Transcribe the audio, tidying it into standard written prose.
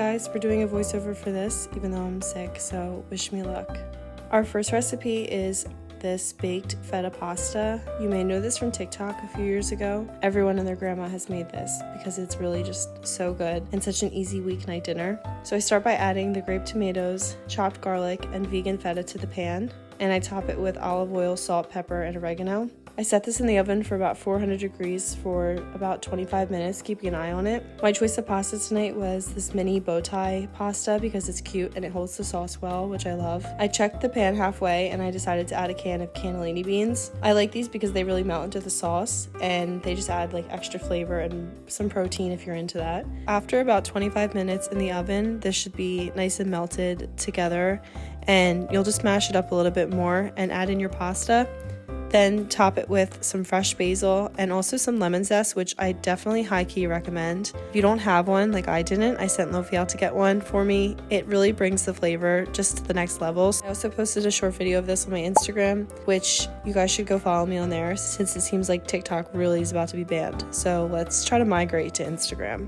guys for doing a voiceover for this, even though I'm sick, so wish me luck. Our first recipe is this baked feta pasta. You may know this from TikTok a few years ago. Everyone and their grandma has made this because it's really just so good and such an easy weeknight dinner. So I start by adding the grape tomatoes, chopped garlic, and vegan feta to the pan, and I top it with olive oil, salt, pepper, and oregano. I set this in the oven for about 400 degrees for about 25 minutes, keeping an eye on it. My choice of pasta tonight was this mini bow tie pasta because it's cute and it holds the sauce well, which I love. I checked the pan halfway and I decided to add a can of cannellini beans. I like these because they really melt into the sauce and they just add like extra flavor and some protein if you're into that. After about 25 minutes in the oven, this should be nice and melted together, and you'll just mash it up a little bit more and add in your pasta. Then top it with some fresh basil and also some lemon zest, which I definitely high-key recommend. If you don't have one, like I didn't, I sent Lofi out to get one for me. It really brings the flavor just to the next level. I also posted a short video of this on my Instagram, which you guys should go follow me on there since it seems like TikTok really is about to be banned. So let's try to migrate to Instagram.